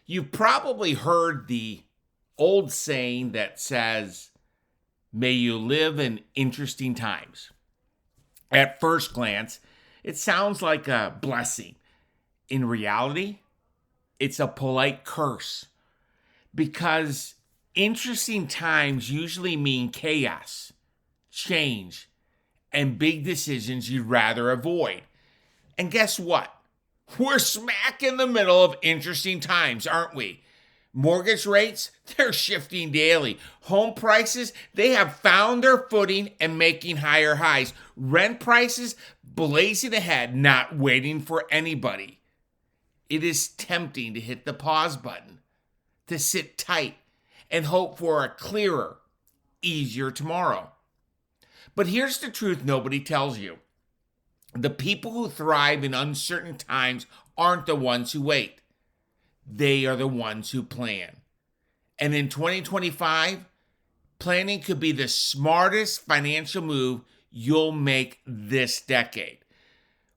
You've probably heard the old saying that says, may you live in interesting times. At first glance, it sounds like a blessing. In reality, it's a polite curse because interesting times usually mean chaos, change, and big decisions you'd rather avoid. And guess what? We're smack in the middle of interesting times, aren't we? Mortgage rates, they're shifting daily. Home prices, they have found their footing and making higher highs. Rent prices, blazing ahead, not waiting for anybody. It is tempting to hit the pause button, to sit tight and hope for a clearer, easier tomorrow. But here's the truth nobody tells you. The people who thrive in uncertain times aren't the ones who wait. They are the ones who plan. And in 2025, planning could be the smartest financial move you'll make this decade.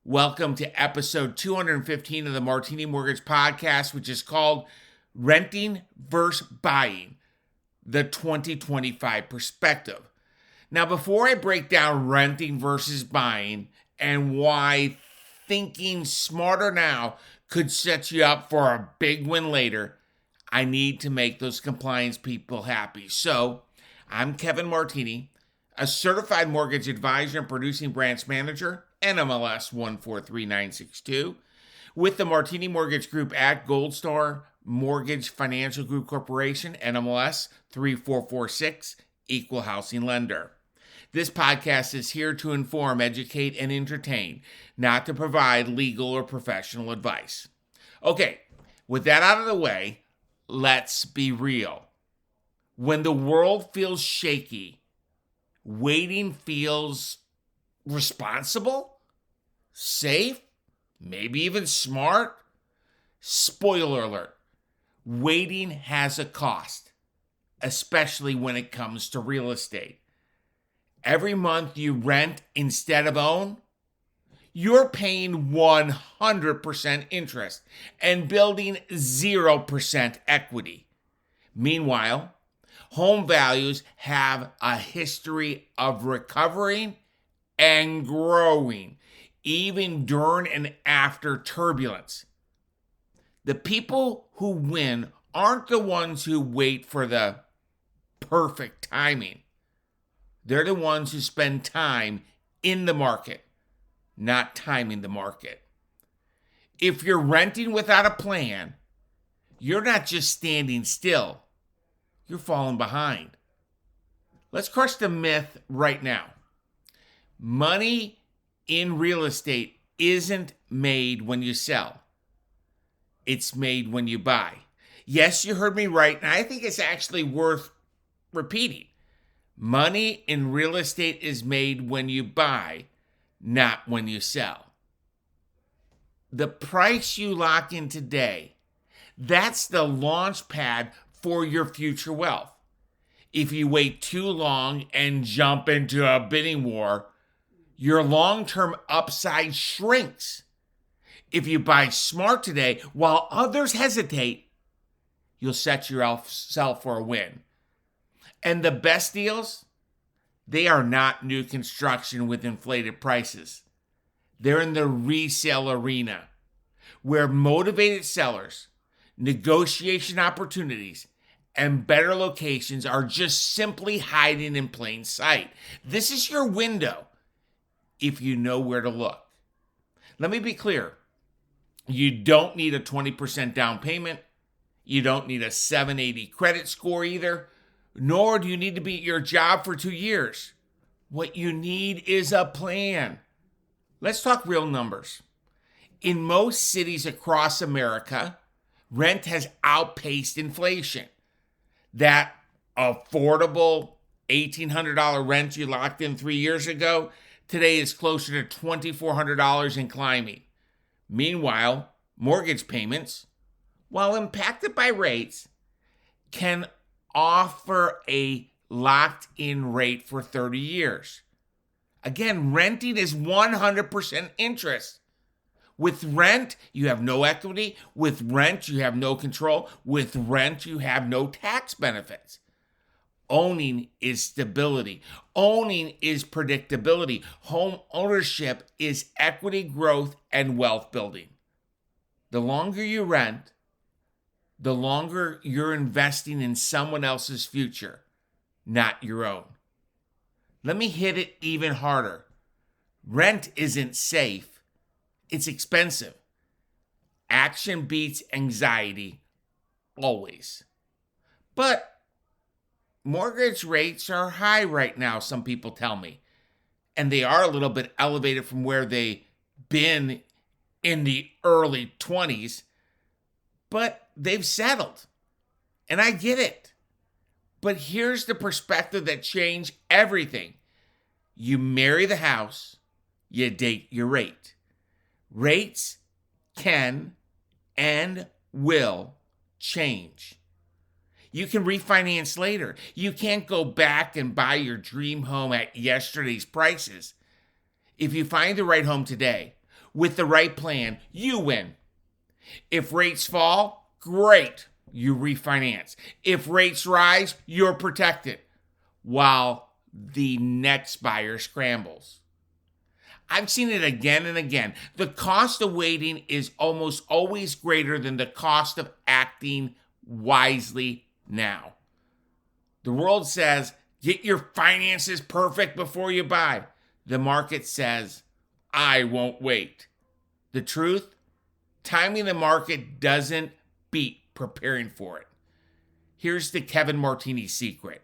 Welcome to episode 215 of the Martini Mortgage Podcast, which is called Renting versus Buying, the 2025 Perspective. Now, before I break down renting versus buying and why thinking smarter now could set you up for a big win later, I need to make those compliance people happy. So, I'm Kevin Martini, a certified mortgage advisor and producing branch manager, NMLS 143962, with the Martini Mortgage Group at Gold Star Mortgage Financial Group Corporation, NMLS 3446, Equal Housing Lender. This podcast is here to inform, educate, and entertain, not to provide legal or professional advice. Okay, with that out of the way, let's be real. When the world feels shaky, waiting feels responsible, safe, maybe even smart. Spoiler alert, waiting has a cost, especially when it comes to real estate. Every month you rent instead of own, you're paying 100% interest and building 0% equity. Meanwhile, home values have a history of recovering and growing, even during and after turbulence. The people who win aren't the ones who wait for the perfect timing. They're the ones who spend time in the market, not timing the market. If you're renting without a plan, you're not just standing still, you're falling behind. Let's crush the myth right now. Money in real estate isn't made when you sell. It's made when you buy. Yes, you heard me right, and I think it's actually worth repeating. Money in real estate is made when you buy, not when you sell. The price you lock in today, that's the launch pad for your future wealth. If you wait too long and jump into a bidding war, your long-term upside shrinks. If you buy smart today while others hesitate, you'll set yourself for a win. And the best deals, they are not new construction with inflated prices. They're in the resale arena, where motivated sellers, negotiation opportunities, and better locations are just simply hiding in plain sight. This is your window if you know where to look. Let me be clear. You don't need a 20% down payment. You don't need a 780 credit score either. Nor do you need to be at your job for 2 years. What you need is a plan. Let's talk real numbers. In most cities across America, rent has outpaced inflation. That affordable $1,800 rent you locked in 3 years ago, today is closer to $2,400 and climbing. Meanwhile, mortgage payments, while impacted by rates, can offer a locked-in rate for 30 years. Again, renting is 100% interest. With rent, you have no equity. With rent, you have no control. With rent, you have no tax benefits. Owning is stability. Owning is predictability. Home ownership is equity growth and wealth building. The longer you rent, the longer you're investing in someone else's future, not your own. Let me hit it even harder. Rent isn't safe. It's expensive. Action beats anxiety, always. But mortgage rates are high right now, some people tell me. And they are a little bit elevated from where they've been in the early 20s. But they've settled. And I get it. But here's the perspective that changed everything. You marry the house, you date your rate. Rates can and will change. You can refinance later. You can't go back and buy your dream home at yesterday's prices. If you find the right home today, with the right plan, you win. If rates fall, great, you refinance. If rates rise, you're protected, while the next buyer scrambles. I've seen it again and again. The cost of waiting is almost always greater than the cost of acting wisely now. The world says, get your finances perfect before you buy. The market says, I won't wait. The truth? Timing the market doesn't beat preparing for it. Here's the Kevin Martini secret.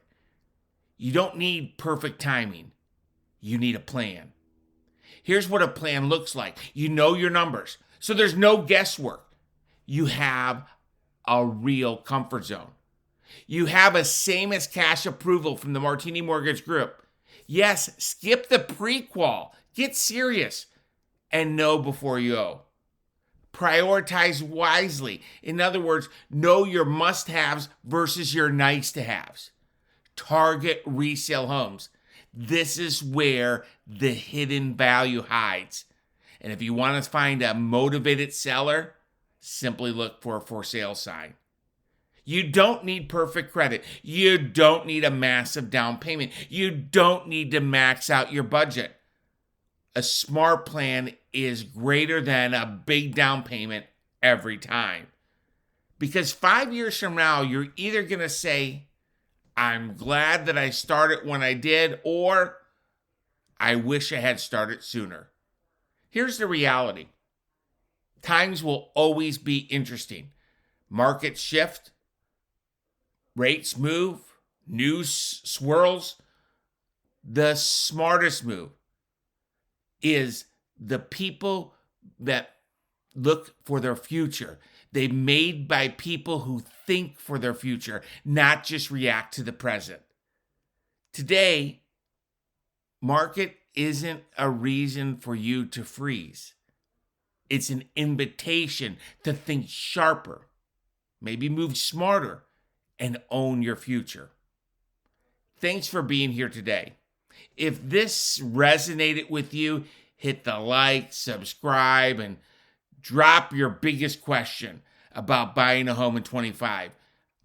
You don't need perfect timing. You need a plan. Here's what a plan looks like. You know your numbers, so there's no guesswork. You have a real comfort zone. You have a same as cash approval from the Martini Mortgage Group. Yes, skip the pre-qual. Get serious and know before you owe. Prioritize wisely. In other words, know your must-haves versus your nice-to-haves. Target resale homes. This is where the hidden value hides. And if you want to find a motivated seller, simply look for a for sale sign. You don't need perfect credit. You don't need a massive down payment. You don't need to max out your budget. A smart plan is greater than a big down payment every time. Because 5 years from now, you're either going to say, I'm glad that I started when I did, or I wish I had started sooner. Here's the reality. Times will always be interesting. Markets shift, rates move, news swirls. The smartest move is the people that look for their future. They're made by people who think for their future, not just react to the present. Today, market isn't a reason for you to freeze. It's an invitation to think sharper, maybe move smarter, and own your future. Thanks for being here today. If this resonated with you, hit the like, subscribe, and drop your biggest question about buying a home in 25.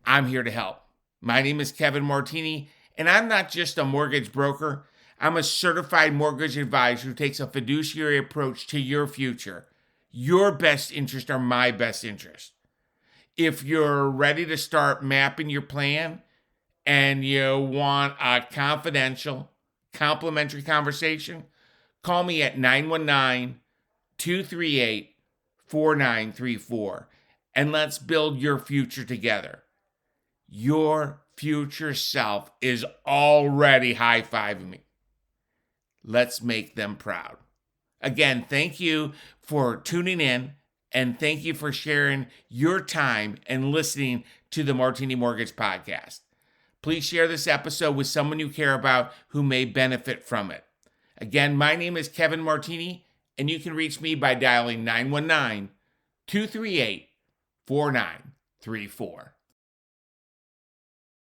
I'm here to help. My name is Kevin Martini, and I'm not just a mortgage broker. I'm a certified mortgage advisor who takes a fiduciary approach to your future. Your best interests are my best interest. If you're ready to start mapping your plan and you want a confidential, complimentary conversation, call me at 919-238-4934, and let's build your future together. Your future self is already high-fiving me. Let's make them proud. Again, thank you for tuning in, and thank you for sharing your time and listening to the Martini Mortgage Podcast. Please share this episode with someone you care about who may benefit from it. Again, my name is Kevin Martini, and you can reach me by dialing 919-238-4934.